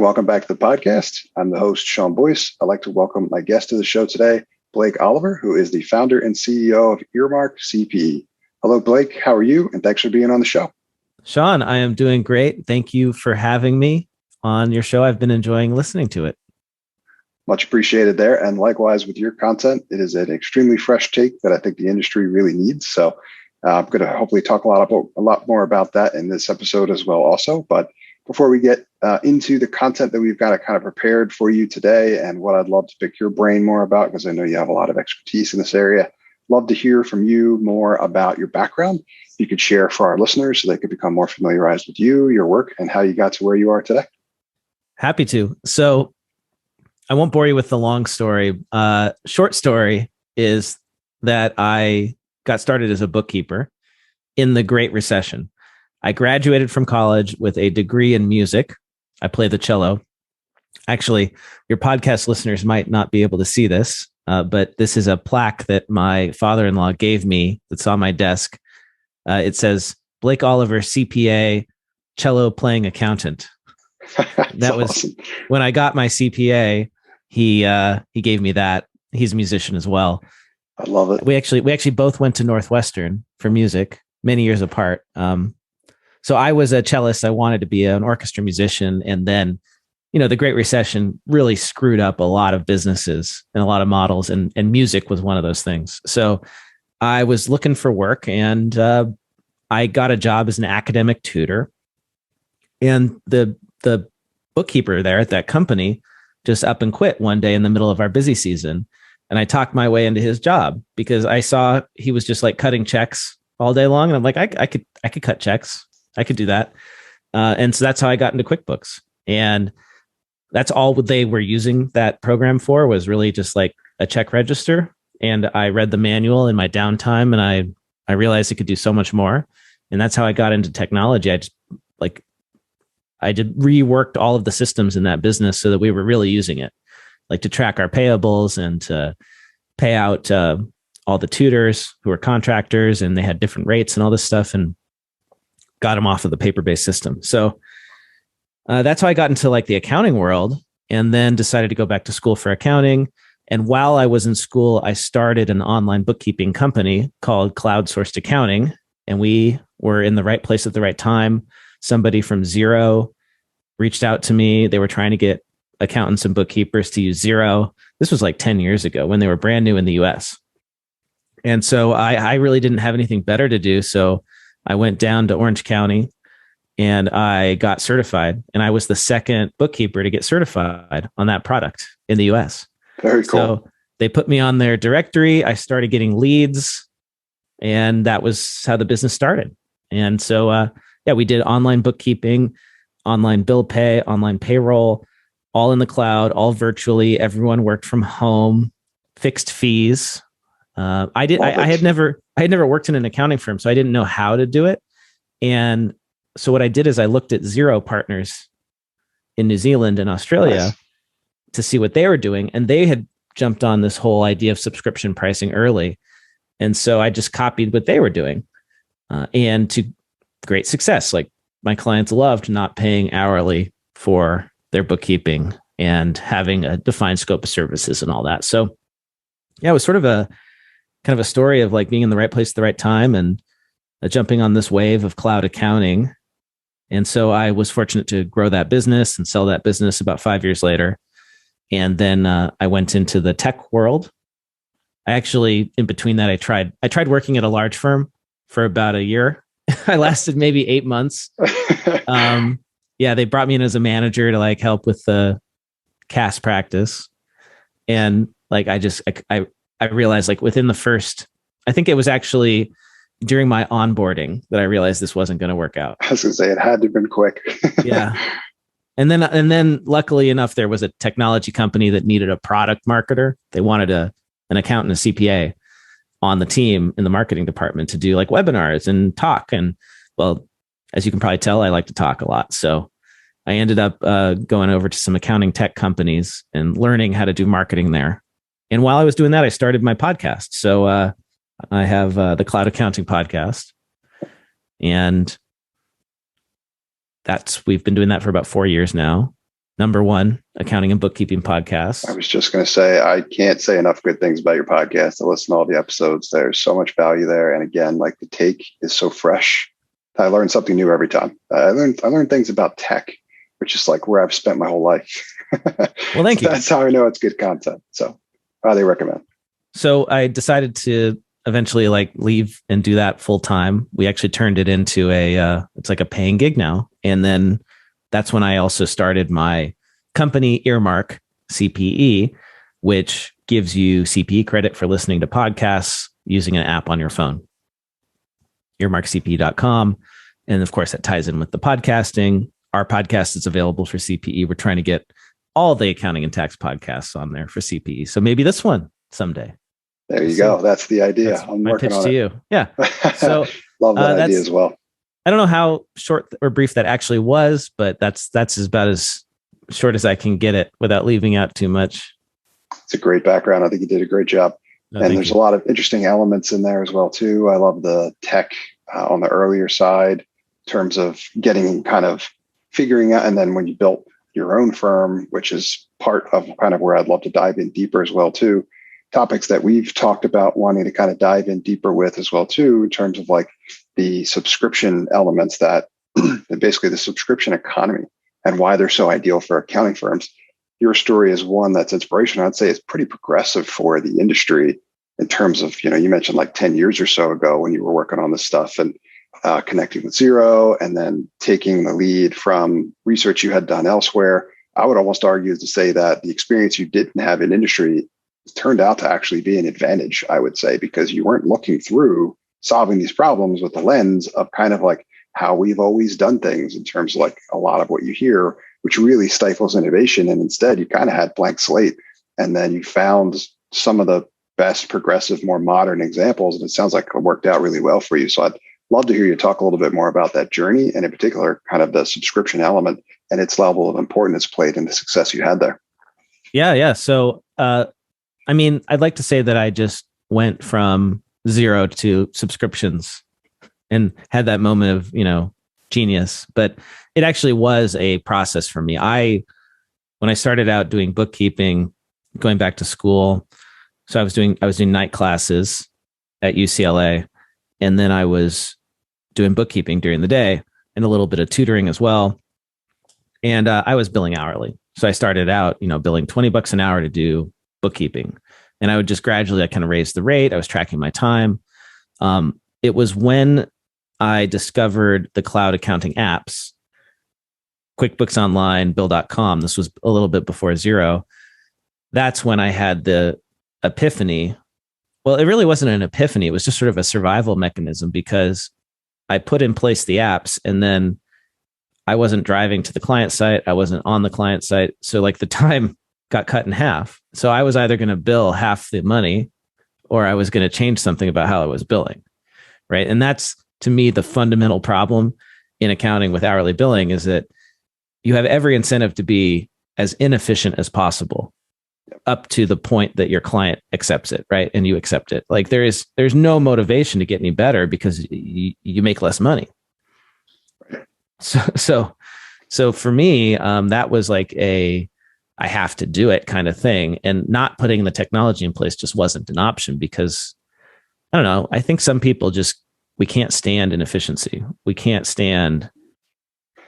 welcome back to the podcast. I'm the host, Sean Boyce. I'd like to welcome my guest to the show today, Blake Oliver, who is the founder and CEO of Earmark CPE. Hello, Blake. How are you? And thanks for being on the show. Sean, I am doing great. Thank you for having me on your show. I've been enjoying listening to it. Much appreciated there. And likewise with your content, it is an extremely fresh take that I think the industry really needs. So I'm going to hopefully talk a lot more about that in this episode as well also. But before we get into the content that we've got kind of prepared for you today and what I'd love to pick your brain more about, because I know you have a lot of expertise in this area, love to hear from you more about your background. You could share for our listeners so they could become more familiarized with you, your work, and how you got to where you are today. Happy to. So I won't bore you with the long story. Short story is that I got started as a bookkeeper in the Great Recession. I graduated from college with a degree in music. I play the cello. Actually, your podcast listeners might not be able to see this, but this is a plaque that my father-in-law gave me that's on my desk. It says, Blake Oliver, CPA, cello playing accountant. That was awesome. When I got my CPA, he gave me that. He's a musician as well. I love it. We actually both went to Northwestern for music many years apart. So I was a cellist. I wanted to be an orchestra musician. And then, the Great Recession really screwed up a lot of businesses and a lot of models, and music was one of those things. So I was looking for work, and I got a job as an academic tutor. And the bookkeeper there at that company just up and quit one day in the middle of our busy season. And I talked my way into his job because I saw he was just like cutting checks all day long. And I'm like, I could cut checks. I could do that. And so that's how I got into QuickBooks. And that's all they were using that program for, was really just like a check register. And I read the manual in my downtime, and I realized it could do so much more. And that's how I got into technology. I reworked all of the systems in that business so that we were really using it, like to track our payables and to pay out all the tutors who were contractors, and they had different rates and all this stuff, and got them off of the paper-based system. So that's how I got into like the accounting world, and then decided to go back to school for accounting. And while I was in school, I started an online bookkeeping company called Cloud Sourced Accounting, and we were in the right place at the right time. Somebody from Xero reached out to me. They were trying to get accountants and bookkeepers to use Xero. This was like 10 years ago when they were brand new in the US. And so I really didn't have anything better to do. So I went down to Orange County and I got certified. And I was the second bookkeeper to get certified on that product in the US. Very cool. So they put me on their directory. I started getting leads, and that was how the business started. And so, we did online bookkeeping, online bill pay, online payroll, all in the cloud, all virtually. Everyone worked from home, fixed fees. I had never worked in an accounting firm, so I didn't know how to do it. And so what I did is I looked at Xero partners in New Zealand and Australia to see what they were doing. And they had jumped on this whole idea of subscription pricing early. And so I just copied what they were doing, and to great success. Like, my clients loved not paying hourly for their bookkeeping and having a defined scope of services and all that. So it was sort of a kind of a story of like being in the right place at the right time and jumping on this wave of cloud accounting. And so I was fortunate to grow that business and sell that business about 5 years later. And then I went into the tech world. I actually, in between that, I tried working at a large firm for about a year. I lasted maybe 8 months. They brought me in as a manager to like help with the CAS practice. And like, I realized like within the first, I think it was actually during my onboarding that I realized this wasn't going to work out. I was going to say it had to have been quick. Yeah. And then luckily enough, there was a technology company that needed a product marketer. They wanted an accountant, a CPA on the team in the marketing department to do like webinars and talk. And well, as you can probably tell, I like to talk a lot. So I ended up going over to some accounting tech companies and learning how to do marketing there. And while I was doing that, I started my podcast. So I have the Cloud Accounting Podcast. And we've been doing that for about 4 years now. #1 accounting and bookkeeping I podcast. was just going to say, I can't say enough good things about your podcast. I listen to all the episodes. There's so much value there. And again, like the take is so fresh. I learn something new every time. I learn things about tech, which is like where I've spent my whole life. Well, thank you. That's how I know it's good content. So highly recommend. So I decided to eventually like leave and do that full time. We actually turned it into it's like a paying gig now. And then that's when I also started my company, Earmark CPE, which gives you CPE credit for listening to podcasts using an app on your phone. Earmarkcpe.com. And of course, that ties in with the podcasting. Our podcast is available for CPE. We're trying to get all the accounting and tax podcasts on there for CPE. So maybe this one someday. There you go. That's the idea. I'm working on it. You. Yeah. So love that idea as well. I don't know how short or brief that actually was, but that's about as short as I can get it without leaving out too much. It's a great background. I think you did a great job. And there's a lot of interesting elements in there as well, too. I love the tech on the earlier side in terms of getting kind of figuring out. And then when you built your own firm, which is part of kind of where I'd love to dive in deeper as well, too. Topics that we've talked about wanting to kind of dive in deeper with as well, too, in terms of like the subscription elements that basically the subscription economy and why they're so ideal for accounting firms. Your story is one that's inspirational. I'd say it's pretty progressive for the industry in terms of, you mentioned like 10 years or so ago when you were working on this stuff and connecting with Xero and then taking the lead from research you had done elsewhere. I would almost argue to say that the experience you didn't have in industry turned out to actually be an advantage, I would say, because you weren't looking through solving these problems with the lens of kind of like how we've always done things in terms of like a lot of what you hear, which really stifles innovation. And instead you kind of had blank slate. And then you found some of the best progressive, more modern examples. And it sounds like it worked out really well for you. So I'd love to hear you talk a little bit more about that journey and in particular, kind of the subscription element and its level of importance played in the success you had there. Yeah. So, I'd like to say that I just went from zero to subscriptions and had that moment of, genius, but it actually was a process for me. When I started out doing bookkeeping, going back to school, so I was doing night classes at UCLA, and then I was doing bookkeeping during the day and a little bit of tutoring as well. And I was billing hourly. So I started out, billing $20 an hour to do bookkeeping. And I would just gradually, I kind of raised the rate. I was tracking my time. It was when I discovered the cloud accounting apps, QuickBooks Online, Bill.com. This was a little bit before Xero. That's when I had the epiphany. Well, it really wasn't an epiphany. It was just sort of a survival mechanism because I put in place the apps and then I wasn't driving to the client site. I wasn't on the client site. So like the time got cut in half. So I was either going to bill half the money or I was going to change something about how I was billing. Right. And that's, to me, the fundamental problem in accounting with hourly billing is that you have every incentive to be as inefficient as possible up to the point that your client accepts it. Right. And you accept it. Like there's no motivation to get any better because you make less money. So for me, that was like I have to do it kind of thing. And not putting the technology in place just wasn't an option because I don't know. I think some people we can't stand inefficiency. We can't stand,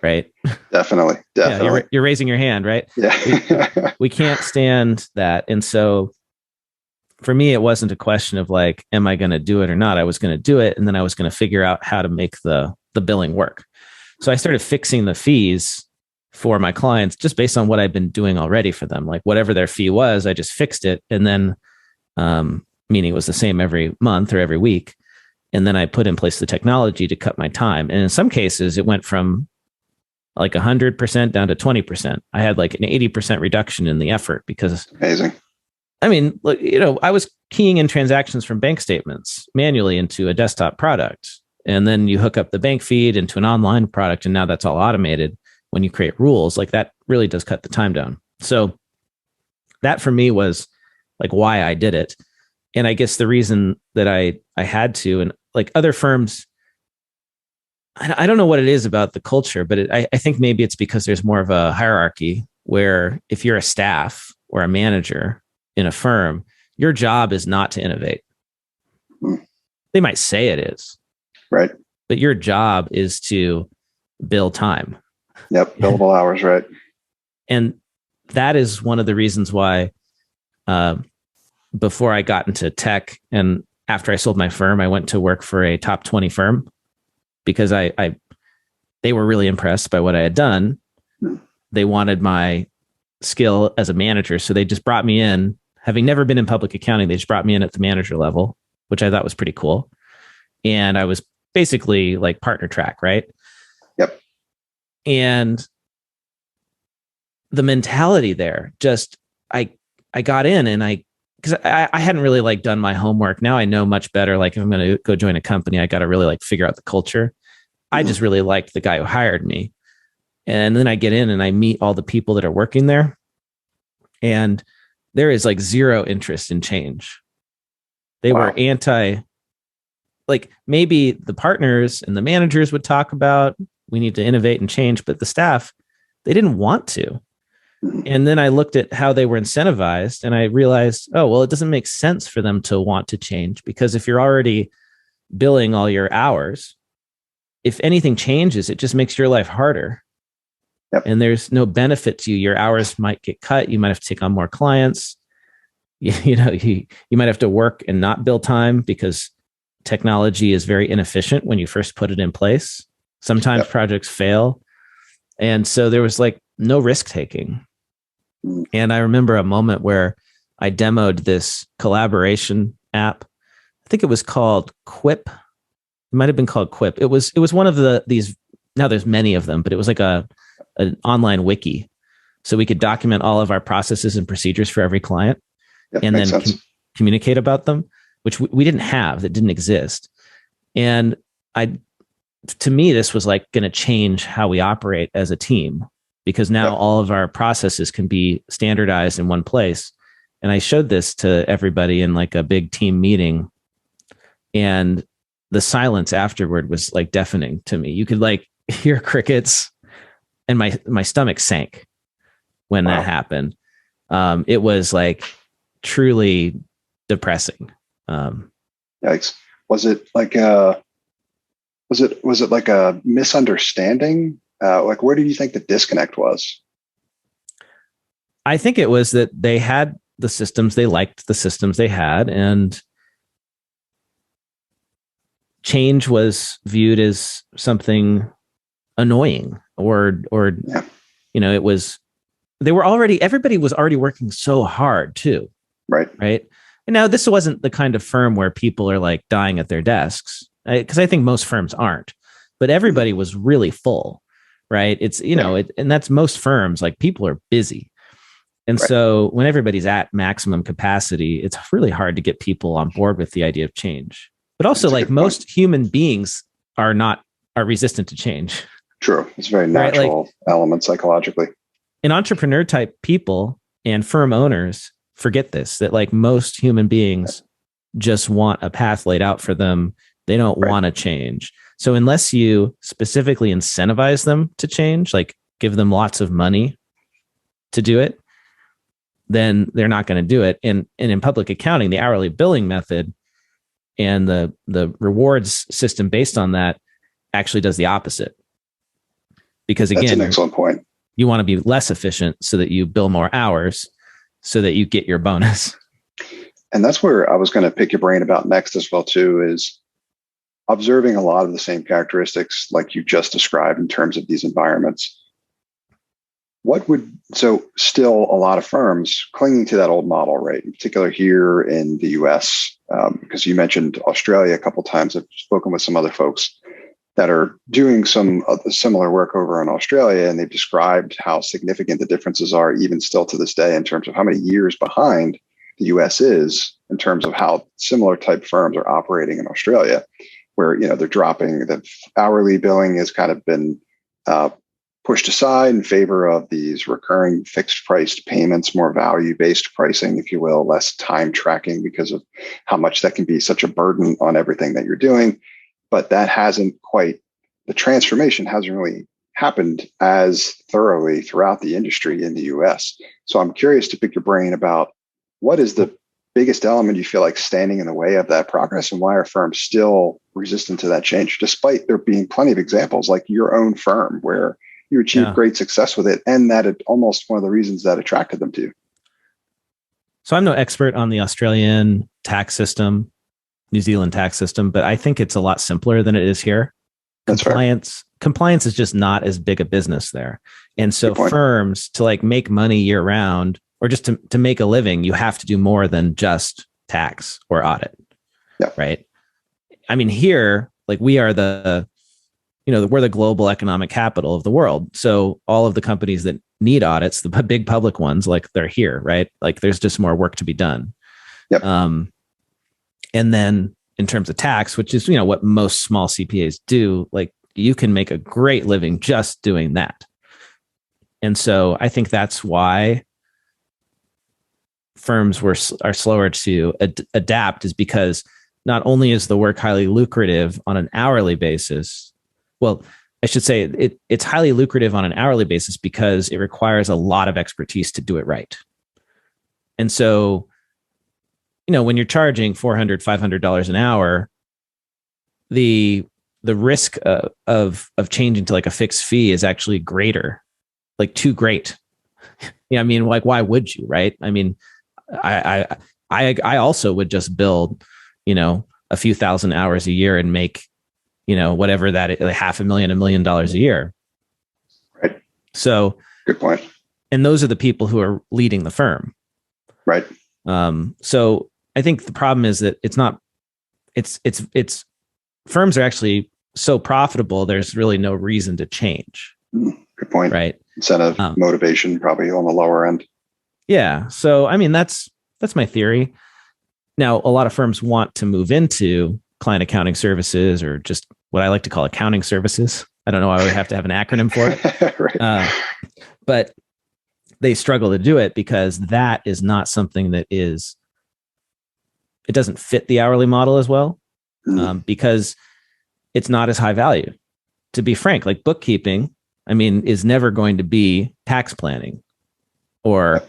right? Definitely. Yeah, you're raising your hand, right? Yeah. we can't stand that. And so for me, it wasn't a question of like, am I going to do it or not? I was going to do it. And then I was going to figure out how to make the billing work. So I started fixing the fees for my clients just based on what I've been doing already for them. Like whatever their fee was, I just fixed it. And then, meaning it was the same every month or every week. And then I put in place the technology to cut my time. And in some cases, it went from like 100% down to 20%. I had like an 80% reduction in the effort because amazing. I was keying in transactions from bank statements manually into a desktop product. And then you hook up the bank feed into an online product. And now that's all automated. When you create rules, like that really does cut the time down. So that for me was like why I did it. And I guess the reason that I had to, and like other firms, I don't know what it is about the culture, but I think maybe it's because there's more of a hierarchy where if you're a staff or a manager in a firm, your job is not to innovate. They might say it is, right? But your job is to bill time. Yep, billable hours, right? And that is one of the reasons why before I got into tech and after I sold my firm, I went to work for a top 20 firm because they were really impressed by what I had done. They wanted my skill as a manager. So they just brought me in, having never been in public accounting. They just brought me in at the manager level, which I thought was pretty cool. And I was basically like partner track, right? Yep. And the mentality there, just I got in and because I hadn't really like done my homework. Now I know much better. Like if I'm going to go join a company, I got to really like figure out the culture. I just really liked the guy who hired me. And then I get in and I meet all the people that are working there. And there is like zero interest in change. They were like maybe the partners and the managers would talk about, we need to innovate and change, but the staff, they didn't want to. And then I looked at how they were incentivized and I realized, oh, well, it doesn't make sense for them to want to change because if you're already billing all your hours, if anything changes, it just makes your life harder. Yep. And there's no benefit to you. Your hours might get cut. You might have to take on more clients. You might have to work and not bill time because technology is very inefficient when you first put it in place. Sometimes projects fail. And so there was like no risk taking. And I remember a moment where I demoed this collaboration app. I think it was called Quip. It might have been called Quip. It was one of these, now there's many of them, but it was like an online wiki. So we could document all of our processes and procedures for every client and then communicate about them, which we didn't have, that didn't exist. And to me, this was like going to change how we operate as a team because now all of our processes can be standardized in one place. And I showed this to everybody in like a big team meeting, and the silence afterward was like deafening to me. You could like hear crickets, and my stomach sank when that happened. It was like truly depressing. Yikes. Was it like a misunderstanding? Like, where do you think the disconnect was? I think it was that they had the systems, they liked the systems they had, and change was viewed as something annoying or it was, everybody was already working so hard too. Right. And now this wasn't the kind of firm where people are like dying at their desks, because I think most firms aren't, but everybody was really full, right? It's, and that's most firms, like people are busy. And so when everybody's at maximum capacity, it's really hard to get people on board with the idea of change. But also like most human beings are resistant to change. True. It's very natural element psychologically. And entrepreneur type people and firm owners forget this, that like most human beings just want a path laid out for them. They don't want to change. So unless you specifically incentivize them to change, like give them lots of money to do it, then they're not going to do it. And in public accounting, the hourly billing method and the rewards system based on that actually does the opposite. Because again, that's an excellent point. You want to be less efficient so that you bill more hours so that you get your bonus. And that's where I was going to pick your brain about next as well too, is observing a lot of the same characteristics like you just described in terms of these environments. Still a lot of firms clinging to that old model, right? In particular here in the US, because you mentioned Australia a couple of times. I've spoken with some other folks that are doing some of the similar work over in Australia, and they've described how significant the differences are even still to this day in terms of how many years behind the US is in terms of how similar type firms are operating in Australia, where they're dropping the hourly billing has kind of been pushed aside in favor of these recurring fixed priced payments, more value-based pricing, if you will, less time tracking because of how much that can be such a burden on everything that you're doing. But that the transformation hasn't really happened as thoroughly throughout the industry in the US. So I'm curious to pick your brain about what is the biggest element you feel like standing in the way of that progress, and why are firms still resistant to that change, despite there being plenty of examples like your own firm where you achieved great success with it, and that it almost one of the reasons that attracted them to you. So I'm no expert on the Australian tax system, New Zealand tax system, but I think it's a lot simpler than it is here. That's Compliance is just not as big a business there. And so firms, to like make money year round, or just to make a living, you have to do more than just tax or audit. Yeah. Right. I mean, here, like we are we're the global economic capital of the world. So all of the companies that need audits, the big public ones, like they're here, right? Like there's just more work to be done. Yep. And then in terms of tax, which is, what most small CPAs do, like you can make a great living just doing that. And so I think that's why firms are slower to adapt, is because not only is the work highly lucrative on an hourly basis, well, I should say it's highly lucrative on an hourly basis because it requires a lot of expertise to do it right. And so, when you're charging $400, $500 an hour, the risk of changing to like a fixed fee is actually greater, like too great. I mean, like, why would you, right? I mean, I also would just build, a few thousand hours a year and make, whatever that is, like $500,000, $1 million a year. Right. So good point. And those are the people who are leading the firm. Right. So I think the problem is that it's firms are actually so profitable. There's really no reason to change. Good point. Right. Incentive, motivation, probably on the lower end. Yeah. So, I mean, that's my theory. Now, a lot of firms want to move into client accounting services, or just what I like to call accounting services. I don't know why we have to have an acronym for it. Right. But they struggle to do it because that is not something that it doesn't fit the hourly model as well, because it's not as high value. To be frank, like bookkeeping, I mean, is never going to be tax planning or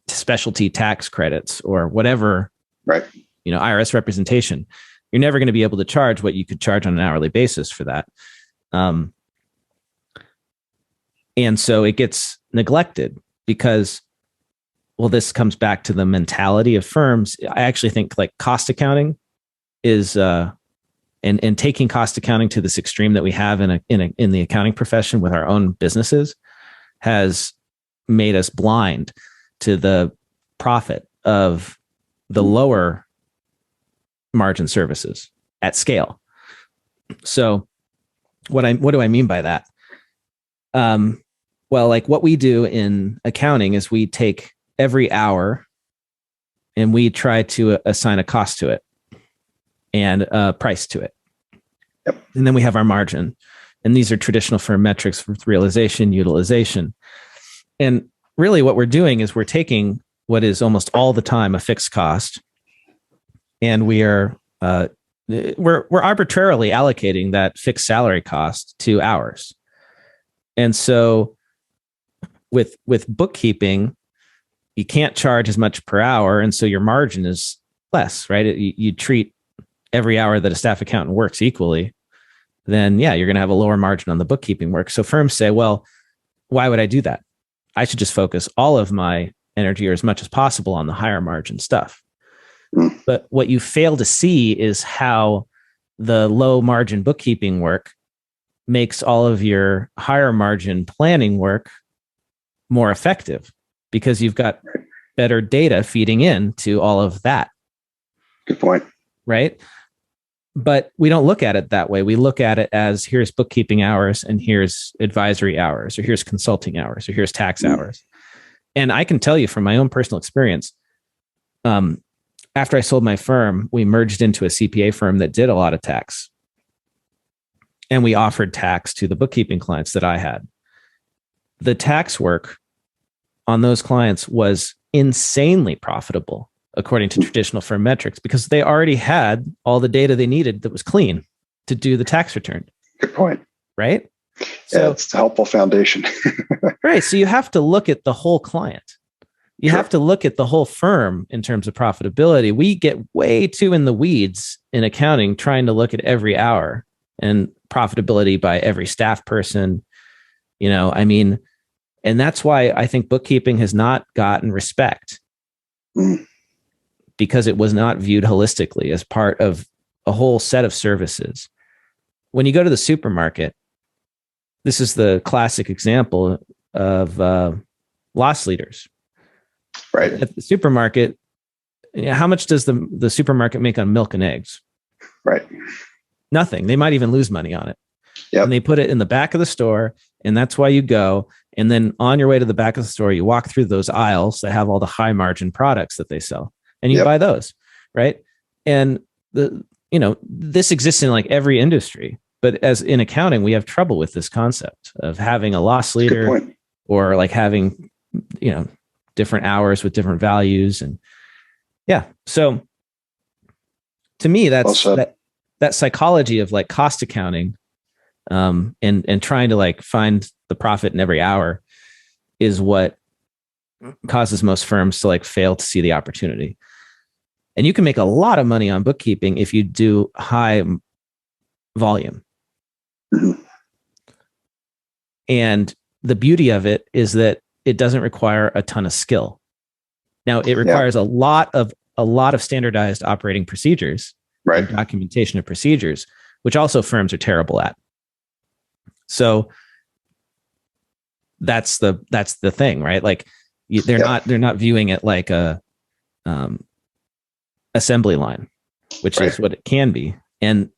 specialty tax credits or whatever, right? IRS representation. You're never going to be able to charge what you could charge on an hourly basis for that. And so it gets neglected because, well, this comes back to the mentality of firms. I actually think like cost accounting is, and taking cost accounting to this extreme that we have in the accounting profession with our own businesses has made us blind to the profit of the lower margin services at scale. So what do I mean by that? Well, like what we do in accounting is we take every hour and we try to assign a cost to it and a price to it. Yep. And then we have our margin. And these are traditional firm metrics with realization, utilization. And really what we're doing is we're taking what is almost all the time a fixed cost, and we're arbitrarily allocating that fixed salary cost to hours. And so with bookkeeping, you can't charge as much per hour, and so your margin is less, right? You treat every hour that a staff accountant works equally, then yeah, you're going to have a lower margin on the bookkeeping work. So firms say, well, why would I do that? I should just focus all of my energy, or as much as possible, on the higher margin stuff. But what you fail to see is how the low margin bookkeeping work makes all of your higher margin planning work more effective, because you've got better data feeding into all of that. Good point. Right. But we don't look at it that way. We look at it as, here's bookkeeping hours, and here's advisory hours, or here's consulting hours, or here's tax hours. And I can tell you from my own personal experience, after I sold my firm, we merged into a CPA firm that did a lot of tax. And we offered tax to the bookkeeping clients that I had. The tax work on those clients was insanely profitable, according to traditional firm metrics, because they already had all the data they needed that was clean to do the tax return. Good point. Right? Yeah, So, it's a helpful foundation. right. So you have to look at the whole client. You Sure. have to look at the whole firm in terms of profitability. We get way too in the weeds in accounting, trying to look at every hour and profitability by every staff person. And that's why I think bookkeeping has not gotten respect, because it was not viewed holistically as part of a whole set of services. When you go to the supermarket, this is the classic example of loss leaders. Right. At the supermarket, how much does the supermarket make on milk and eggs? Right. Nothing. They might even lose money on it. Yep. And they put it in the back of the store, and that's why you go. And then on your way to the back of the store, you walk through those aisles that have all the high margin products that they sell, and you buy those, right? And this exists in like every industry, but as in accounting, we have trouble with this concept of having a loss leader or like having, different hours with different values. And so to me, that's that psychology of like cost accounting, and trying to like find the profit in every hour is what causes most firms to like fail to see the opportunity. And you can make a lot of money on bookkeeping if you do high volume. Mm-hmm. And the beauty of it is that it doesn't require a ton of skill. Now, it requires a lot of standardized operating procedures, right? Documentation of procedures, which also firms are terrible at. So that's the thing, right? Like they're not viewing it like a assembly line, which is what it can be. And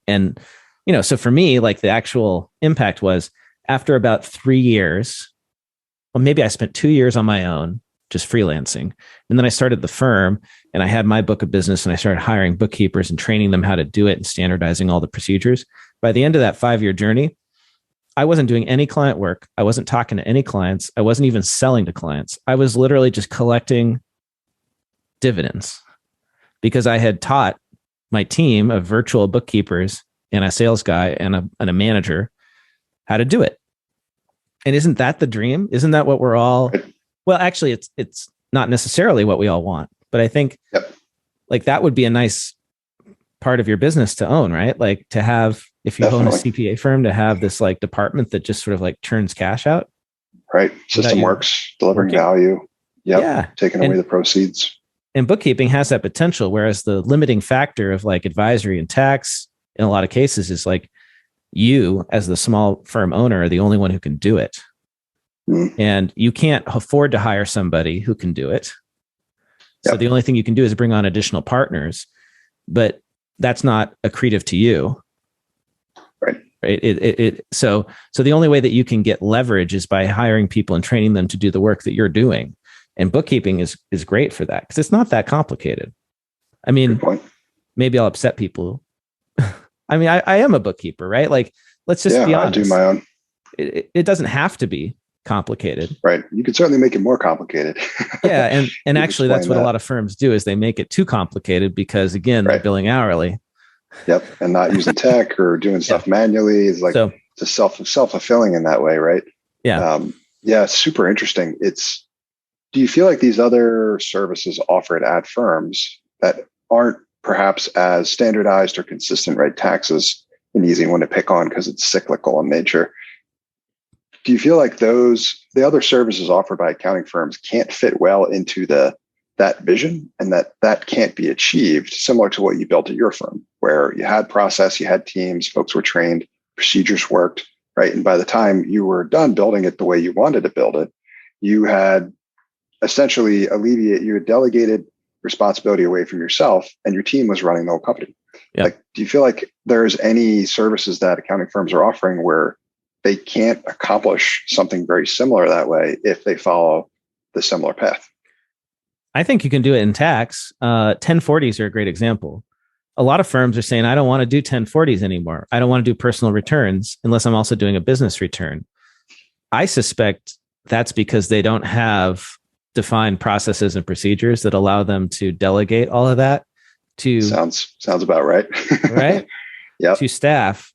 so for me, like the actual impact was after about 3 years, well, maybe I spent 2 years on my own, just freelancing. And then I started the firm and I had my book of business and I started hiring bookkeepers and training them how to do it and standardizing all the procedures. By the end of that 5-year journey, I wasn't doing any client work. I wasn't talking to any clients. I wasn't even selling to clients. I was literally just collecting dividends because I had taught my team of virtual bookkeepers and a sales guy and a manager how to do it. And isn't that the dream? Isn't that what we're all? Well, actually, it's not necessarily what we all want, but I think like that would be a nice part of your business to own, right? Like to have, if you own a CPA firm, to have this like department that just sort of like churns cash out. Right. System works, delivering value. Taking away the proceeds. And bookkeeping has that potential, whereas the limiting factor of like advisory and tax in a lot of cases is like you as the small firm owner are the only one who can do it. And you can't afford to hire somebody who can do it. So the only thing you can do is bring on additional partners, but that's not accretive to you. Right. So the only way that you can get leverage is by hiring people and training them to do the work that you're doing. And bookkeeping is great for that because it's not that complicated. I mean, maybe I'll upset people. I mean, I am a bookkeeper, right? Like, let's just be honest. I do my own. It doesn't have to be complicated. Right. You could certainly make it more complicated. And actually that's what a lot of firms do is they make it too complicated because again, they're billing hourly. And not using tech or doing stuff manually is like just self-fulfilling in that way, right? Super interesting. Do you feel like these other services offered at firms that aren't perhaps as standardized or consistent, right? Taxes an easy one to pick on because it's cyclical in nature. Do you feel like the other services offered by accounting firms can't fit well into that vision and that can't be achieved similar to what you built at your firm, where you had process, you had teams, folks were trained, procedures worked, right? And by the time you were done building it the way you wanted to build it, you had essentially you had delegated responsibility away from yourself and your team was running the whole company. Like, do you feel like there's any services that accounting firms are offering where they can't accomplish something very similar that way if they follow the similar path? I think you can do it in tax. 1040s are a great example. A lot of firms are saying, I don't want to do 1040s anymore. I don't want to do personal returns unless I'm also doing a business return. I suspect that's because they don't have defined processes and procedures that allow them to delegate all of that to sounds about right. Right? Yeah. To staff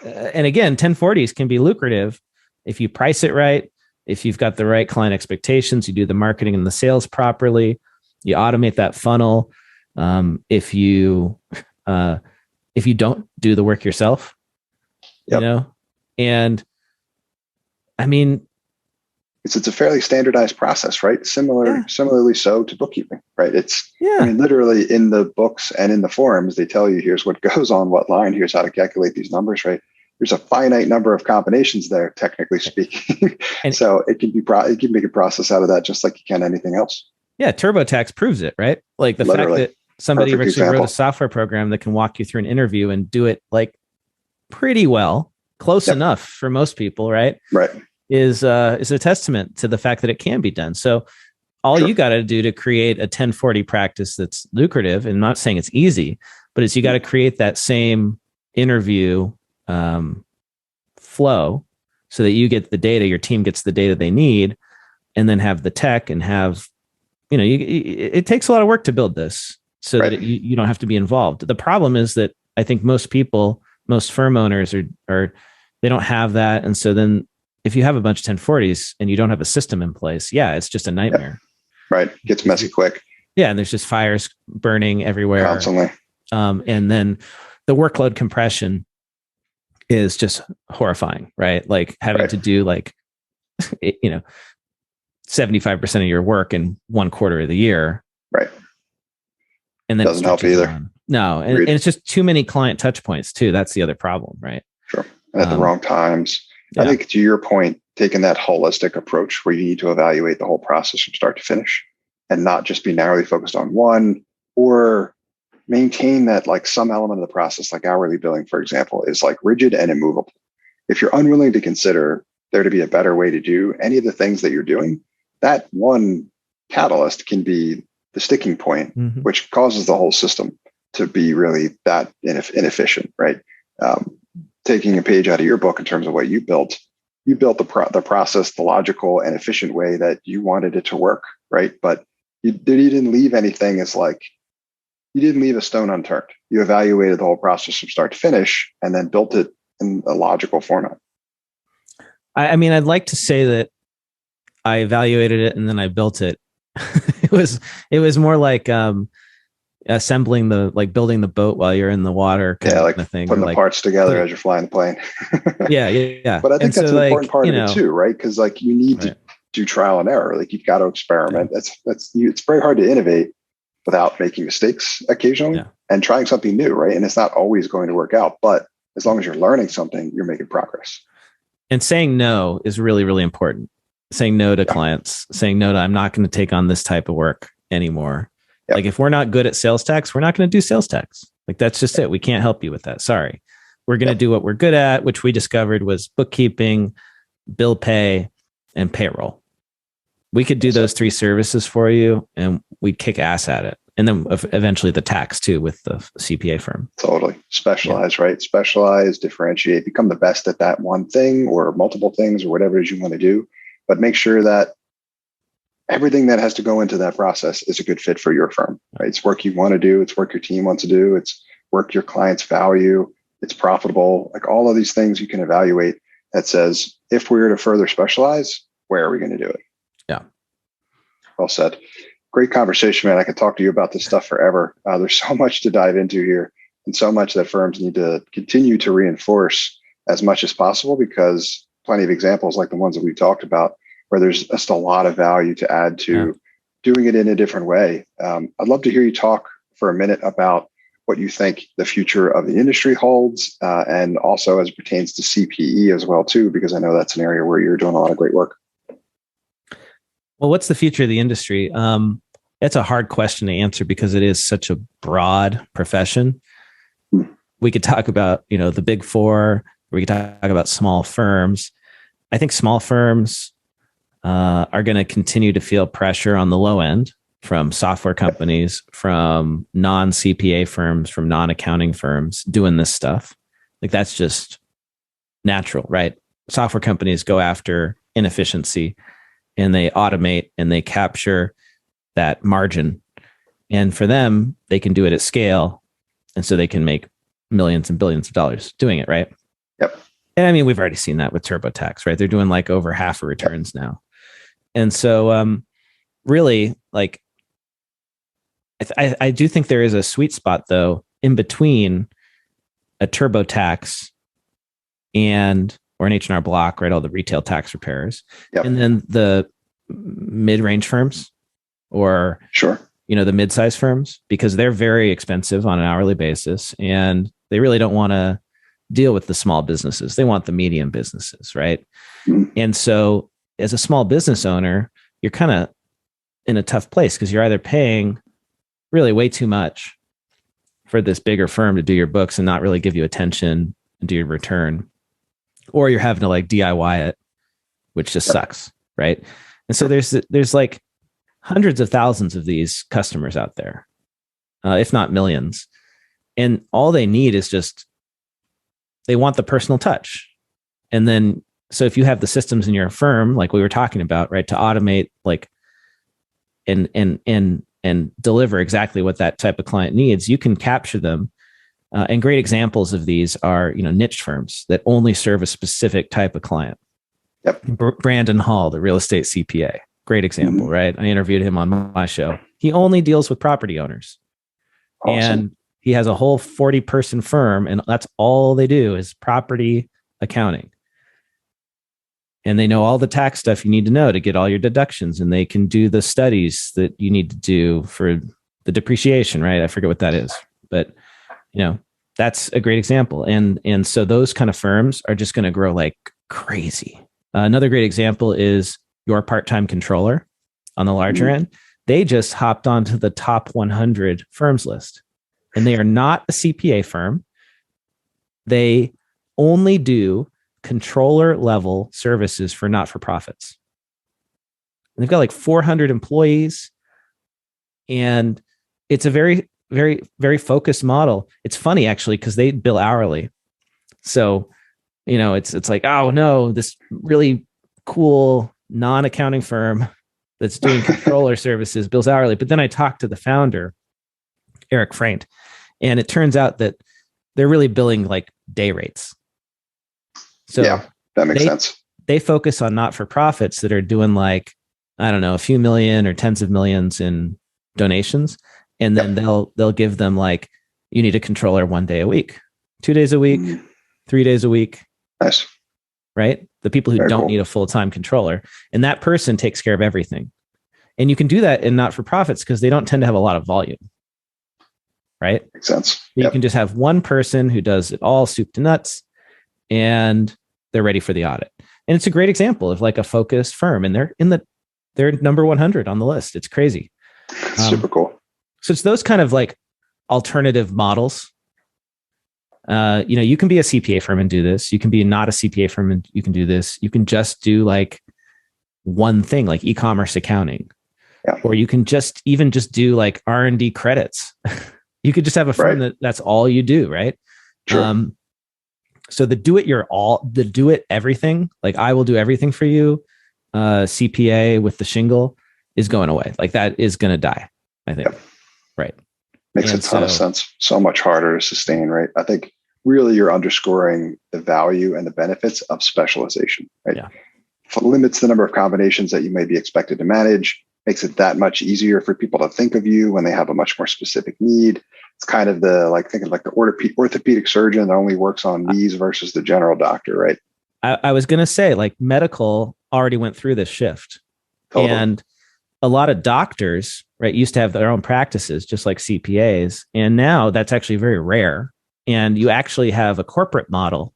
and again, 1040s can be lucrative if you price it right, if you've got the right client expectations, you do the marketing and the sales properly, you automate that funnel. If you don't do the work yourself, Yep. And I mean, it's a fairly standardized process, right? Similarly so to bookkeeping, right? I mean, literally in the books and in the forums, they tell you here's what goes on what line, here's how to calculate these numbers, right? There's a finite number of combinations there, technically speaking. And so it can make a process out of that just like you can anything else. Yeah, TurboTax proves it, right? Like the literally. Fact that somebody actually wrote a software program that can walk you through an interview and do it like pretty well, close enough for most people, right? Right. Is a testament to the fact that it can be done. So all you got to do to create a 1040 practice that's lucrative, and I'm not saying it's easy, but it's you got to create that same interview flow so that you get the data, your team gets the data they need, and then have the tech and have, it takes a lot of work to build this so that you don't have to be involved. The problem is that I think most firm owners are they don't have that. And so then if you have a bunch of 1040s and you don't have a system in place, it's just a nightmare. Right. Gets messy quick. Yeah. And there's just fires burning everywhere. Constantly. And then the workload compression is just horrifying, right? Like having to do 75% of your work in 1/4 of the year. Right. And then doesn't help either. No. And it's just too many client touch points too. That's the other problem, right? Sure. And at the wrong times. I think to your point, taking that holistic approach where you need to evaluate the whole process from start to finish and not just be narrowly focused on one, or maintain that like some element of the process, like hourly billing, for example, is like rigid and immovable. If you're unwilling to consider there to be a better way to do any of the things that you're doing, that one catalyst can be the sticking point, which causes the whole system to be really that inefficient, right? Taking a page out of your book in terms of what you built the process, the logical and efficient way that you wanted it to work, right? But you didn't leave anything you didn't leave a stone unturned. You evaluated the whole process from start to finish and then built it in a logical format. I mean, I'd like to say that I evaluated it and then I built it. It was more like assembling building the boat while you're in the water. Like putting the parts together as you're flying the plane. Yeah. But I think that's an important part of it too, right? Because like you need to do trial and error. Like you've got to experiment. It's very hard to innovate without making mistakes occasionally and trying something new, right? And it's not always going to work out, but as long as you're learning something, you're making progress. And saying no is really, really important. Saying no to clients, saying no to, I'm not going to take on this type of work anymore. Like if we're not good at sales tax, we're not going to do sales tax. Like that's just it. We can't help you with that. Sorry. We're going to do what we're good at, which we discovered was bookkeeping, bill pay, and payroll. We could do those 3 services for you and we'd kick ass at it. And then eventually the tax too with the CPA firm. Totally. Specialize, right? Specialize, differentiate, become the best at that one thing or multiple things or whatever it is you want to do. But make sure that everything that has to go into that process is a good fit for your firm, right? It's work you want to do. It's work your team wants to do. It's work your clients value. It's profitable. Like all of these things you can evaluate that says, if we were to further specialize, where are we going to do it? Yeah. Well said. Great conversation, man. I could talk to you about this stuff forever. There's so much to dive into here and so much that firms need to continue to reinforce as much as possible, because plenty of examples like the ones that we've talked about where there's just a lot of value to add to doing it in a different way. I'd love to hear you talk for a minute about what you think the future of the industry holds, and also as it pertains to CPE as well, too, because I know that's an area where you're doing a lot of great work. Well, what's the future of the industry? It's a hard question to answer because it is such a broad profession. We could talk about, the big four. We could talk about small firms. I think small firms are going to continue to feel pressure on the low end from software companies, from non-CPA firms, from non-accounting firms doing this stuff. Like that's just natural, right? Software companies go after inefficiency and they automate and they capture that margin. And for them, they can do it at scale. And so they can make millions and billions of dollars doing it, right? Yep. And I mean, we've already seen that with TurboTax, right? They're doing like over half of returns now. And so really like, I do think there is a sweet spot though, in between a TurboTax and or an H&R Block, right? All the retail tax preparers, Yep. and then the mid-range firms or Sure. the mid-size firms, because they're very expensive on an hourly basis, and they really don't want to deal with the small businesses. They want the medium businesses, right? Mhm. And so, as a small business owner, you're kind of in a tough place because you're either paying really way too much for this bigger firm to do your books and not really give you attention and do your return, or you're having to like DIY it, which just sucks, right? And so there's like hundreds of thousands of these customers out there, if not millions, and all they need is just they want the personal touch. And then so if you have the systems in your firm, like we were talking about, right, to automate like and deliver exactly what that type of client needs, you can capture them. And great examples of these are, niche firms that only serve a specific type of client. Yep. Brandon Hall, the real estate CPA, great example, Mm-hmm. right? I interviewed him on my show. He only deals with property owners. Awesome. And he has a whole 40-person firm, and that's all they do is property accounting. And they know all the tax stuff you need to know to get all your deductions, and they can do the studies that you need to do for the depreciation, right? I forget what that is, but that's a great example. And so those kind of firms are just going to grow like crazy. Another great example is your part-time controller on the larger end. They just hopped onto the top 100 firms list, and they are not a CPA firm. They only do controller level services for not-for-profits. And they've got like 400 employees, and it's a very, very, very focused model. It's funny actually, because they bill hourly. So, it's like, oh no, this really cool non-accounting firm that's doing controller services bills hourly. But then I talked to the founder, Eric Freint, and it turns out that they're really billing like day rates. So yeah, that makes sense. They focus on not-for-profits that are doing like, I don't know, a few million or tens of millions in donations. And then they'll give them like, you need a controller 1 day a week, 2 days a week, 3 days a week. Nice. Right? The people who don't need a full-time controller. And that person takes care of everything. And you can do that in not-for-profits because they don't tend to have a lot of volume. Right? Makes sense. You can just have one person who does it all soup to nuts, and they're ready for the audit. And it's a great example of like a focused firm, and they're number 100 on the list. It's crazy. Super cool. So it's those kind of like alternative models. You can be a CPA firm and do this. You can be not a CPA firm and you can do this. You can just do like one thing, like e-commerce accounting, or you can just do like R&D credits. You could just have a firm that's all you do, right? Sure. So the do it everything, like I will do everything for you, CPA with the shingle is going away. Like that is going to die, I think. Yep. Right. Makes a ton of sense. So much harder to sustain, right? I think really you're underscoring the value and the benefits of specialization, right? Yeah. Limits the number of combinations that you may be expected to manage, makes it that much easier for people to think of you when they have a much more specific need. It's kind of thinking like the orthopedic surgeon that only works on knees versus the general doctor, right? I was going to say, like, medical already went through this shift. Totally. And a lot of doctors, right, used to have their own practices, just like CPAs. And now that's actually very rare. And you actually have a corporate model.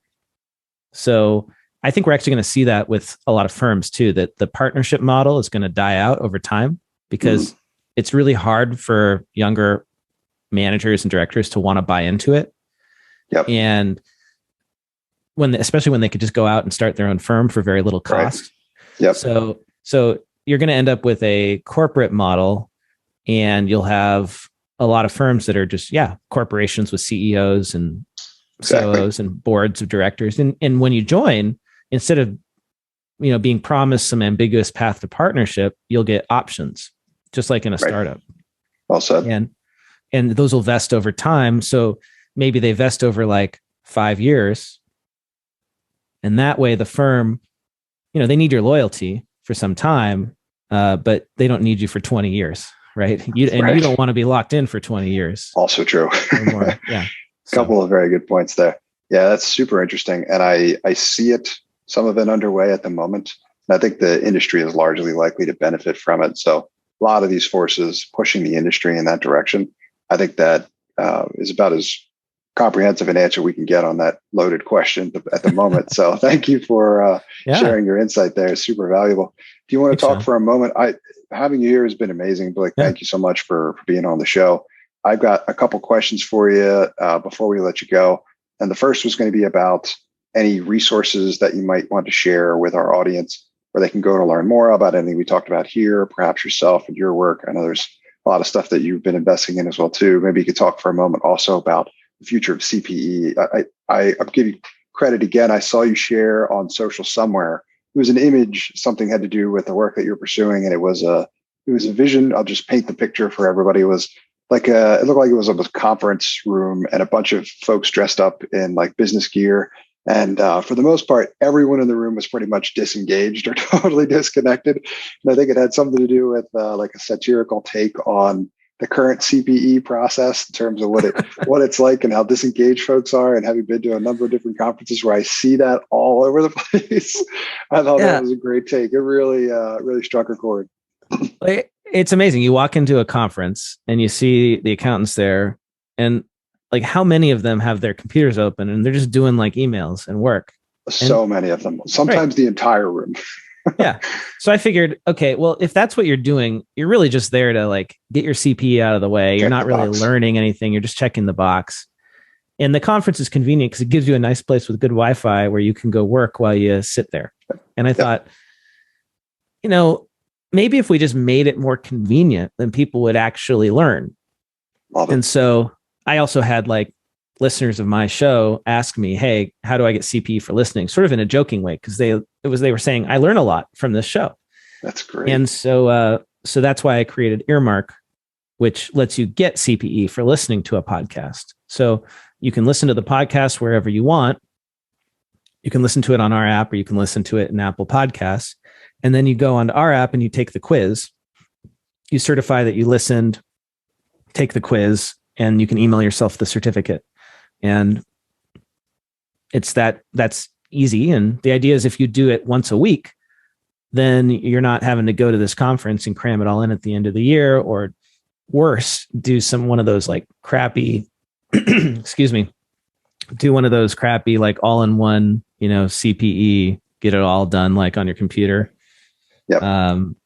So I think we're actually going to see that with a lot of firms too, that the partnership model is going to die out over time because it's really hard for younger managers and directors to want to buy into it. Yep. And especially when they could just go out and start their own firm for very little cost. Right. Yep. So you're going to end up with a corporate model, and you'll have a lot of firms that are just, corporations with CEOs and COOs and boards of directors. And when you join, instead of, being promised some ambiguous path to partnership, you'll get options, just like in a startup. Well said. And those will vest over time. So maybe they vest over like 5 years, And that way the firm, they need your loyalty for some time, but they don't need you for 20 years, right? You Right. don't want to be locked in for 20 years. Also true. Or more. Yeah. Couple of very good points there. Yeah, that's super interesting. And I see it, some of it underway at the moment. And I think the industry is largely likely to benefit from it. So a lot of these forces pushing the industry in that direction. I think that is about as comprehensive an answer we can get on that loaded question at the moment. So thank you for sharing your insight there. It's super valuable. Do you want to talk for a moment? Having you here has been amazing. Blake, thank you so much for being on the show. I've got a couple questions for you before we let you go. And the first was going to be about any resources that you might want to share with our audience where they can go to learn more about anything we talked about here, perhaps yourself and your work. I know there's a lot of stuff that you've been investing in as well, too. Maybe you could talk for a moment also about the future of CPE. I'll give you credit again. I saw you share on social somewhere. It was an image, something had to do with the work that you're pursuing. And it was a vision. I'll just paint the picture for everybody. It was it looked like it was a conference room and a bunch of folks dressed up in like business gear. And for the most part, everyone in the room was pretty much disengaged or totally disconnected. And I think it had something to do with like a satirical take on the current CPE process in terms of what it's like and how disengaged folks are. And having been to a number of different conferences where I see that all over the place, I thought that was a great take. It really struck a chord. It's amazing. You walk into a conference and you see the accountants there, and like how many of them have their computers open and they're just doing like emails and work. So many of them, sometimes the entire room. Yeah. So I figured, okay, well, if that's what you're doing, you're really just there to like get your CPE out of the way. You're not really learning anything. You're just checking the box. And the conference is convenient because it gives you a nice place with good Wi-Fi where you can go work while you sit there. And I thought, maybe if we just made it more convenient, then people would actually learn. And so I also had like listeners of my show ask me, hey, how do I get CPE for listening? Sort of in a joking way, because they were saying, I learn a lot from this show. That's great. And so that's why I created Earmark, which lets you get CPE for listening to a podcast. So you can listen to the podcast wherever you want. You can listen to it on our app, or you can listen to it in Apple Podcasts. And then you go onto our app and you take the quiz. You certify that you listened, take the quiz, and you can email yourself the certificate. And that's easy. And the idea is if you do it once a week, then you're not having to go to this conference and cram it all in at the end of the year, or worse, do one of those like crappy, do one of those crappy, like all-in-one, CPE, get it all done like on your computer. Yep.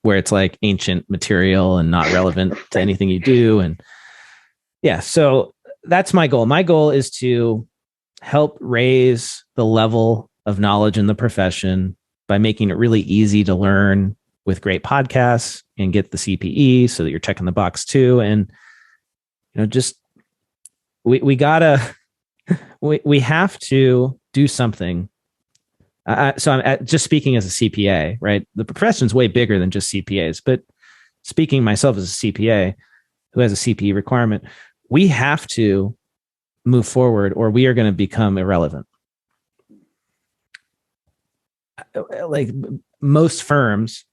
Where it's like ancient material and not relevant to anything you do. And so that's my goal. My goal is to help raise the level of knowledge in the profession by making it really easy to learn with great podcasts and get the CPE so that you're checking the box too. And, just, we have to do something. So I'm just speaking as a CPA, right? The profession's way bigger than just CPAs, but speaking myself as a CPA who has a CPE requirement, we have to move forward or we are going to become irrelevant. Like most firms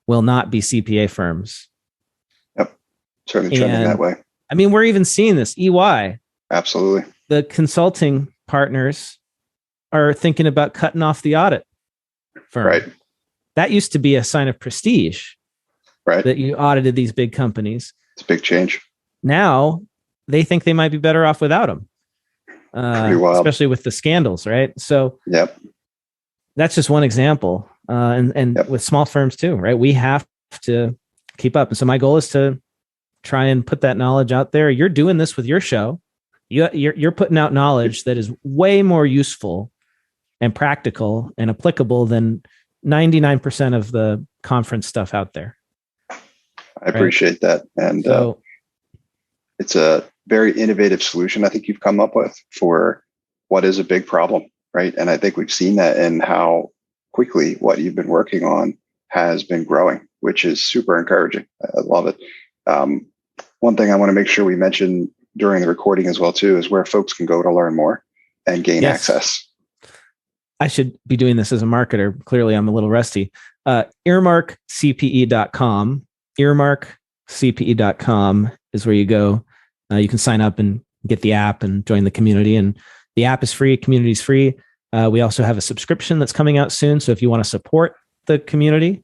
will not be CPA firms. Yep. Certainly trending that way. I mean, we're even seeing this. EY. Absolutely. The consulting partners are thinking about cutting off the audit firm. Right. That used to be a sign of prestige. Right. That you audited these big companies. It's a big change. Now they think they might be better off without them. Pretty wild. Especially with the scandals, right? So yep. That's just one example. And with small firms too, right? We have to keep up. And so my goal is to try and put that knowledge out there. You're doing this with your show. You're putting out knowledge that is way more useful and practical and applicable than 99% of the conference stuff out there. I appreciate that. And so, it's a very innovative solution I think you've come up with for what is a big problem, right? And I think we've seen that in how quickly what you've been working on has been growing, which is super encouraging. I love it. One thing I want to make sure we mention during the recording as well too is where folks can go to learn more and gain access. I should be doing this as a marketer. Clearly, I'm a little rusty. Earmarkcpe.com. Earmarkcpe.com is where you go. You can sign up and get the app and join the community. And the app is free. Community is free. We also have a subscription that's coming out soon. So if you want to support the community,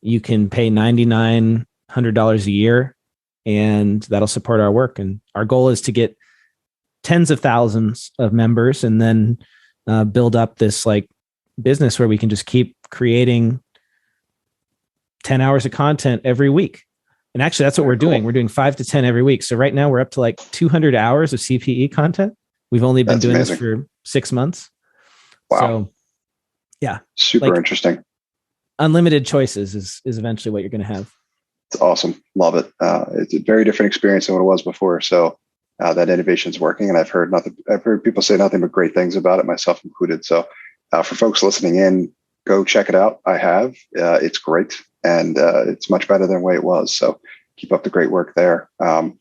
you can pay $9,900 a year, and that'll support our work. And our goal is to get tens of thousands of members, and then build up this like business where we can just keep creating 10 hours of content every week. And actually, that's what we're doing. We're doing 5 to 10 every week. So right now we're up to like 200 hours of CPE content. We've only been doing this for 6 months. Wow. So yeah. Super interesting. Unlimited choices is eventually what you're going to have. It's awesome. Love it. It's a very different experience than what it was before. So that innovation is working, and I've heard people say nothing but great things about it, myself included. So for folks listening in, go check it out. I have. It's great, and it's much better than the way it was. So keep up the great work there. And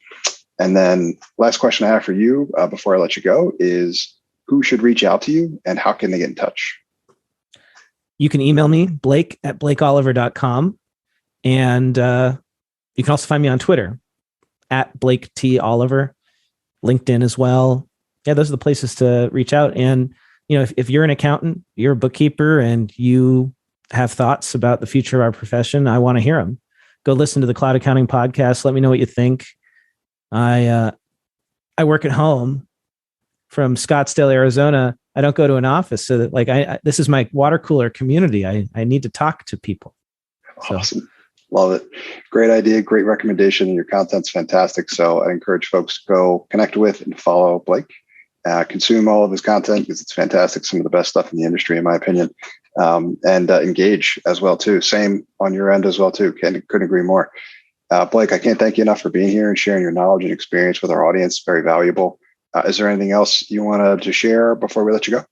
then last question I have for you before I let you go is, who should reach out to you, and how can they get in touch? You can email me, blake@blakeoliver.com. And you can also find me on Twitter @BlakeTOliver, LinkedIn as well. Yeah, those are the places to reach out. And, if you're an accountant, you're a bookkeeper, and you have thoughts about the future of our profession, I want to hear them. Go listen to the Cloud Accounting Podcast. Let me know what you think. I work at home from Scottsdale, Arizona. I don't go to an office, so that this is my water cooler community. I need to talk to people. Awesome. So. Love it. Great idea. Great recommendation. And your content's fantastic. So I encourage folks to go connect with and follow Blake, consume all of his content because it's fantastic. Some of the best stuff in the industry, in my opinion, and engage as well too. Same on your end as well too. Couldn't agree more. Blake, I can't thank you enough for being here and sharing your knowledge and experience with our audience. Very valuable. Is there anything else you wanted to share before we let you go?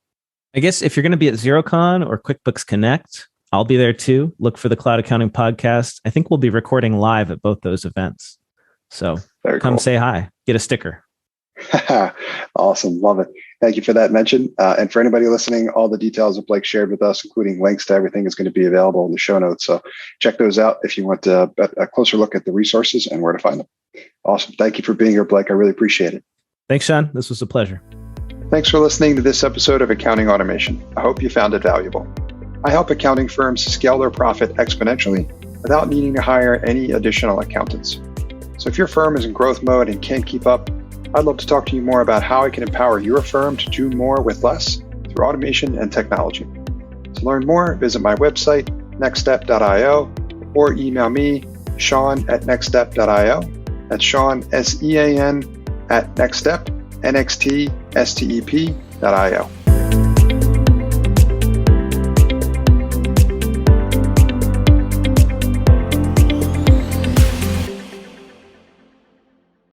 I guess if you're going to be at XeroCon or QuickBooks Connect, I'll be there too. Look for the Cloud Accounting Podcast. I think we'll be recording live at both those events. So come say hi, get a sticker. Awesome. Love it. Thank you for that mention. And for anybody listening, all the details that Blake shared with us, including links to everything, is going to be available in the show notes. So check those out if you want a closer look at the resources and where to find them. Awesome. Thank you for being here, Blake. I really appreciate it. Thanks, Sean. This was a pleasure. Thanks for listening to this episode of Accounting Automation. I hope you found it valuable. I help accounting firms scale their profit exponentially without needing to hire any additional accountants. So if your firm is in growth mode and can't keep up, I'd love to talk to you more about how I can empower your firm to do more with less through automation and technology. To learn more, visit my website, nextstep.io, or email me, Sean@nextstep.io. That's Sean, SEAN, @nextstep, NXTSTEP.io.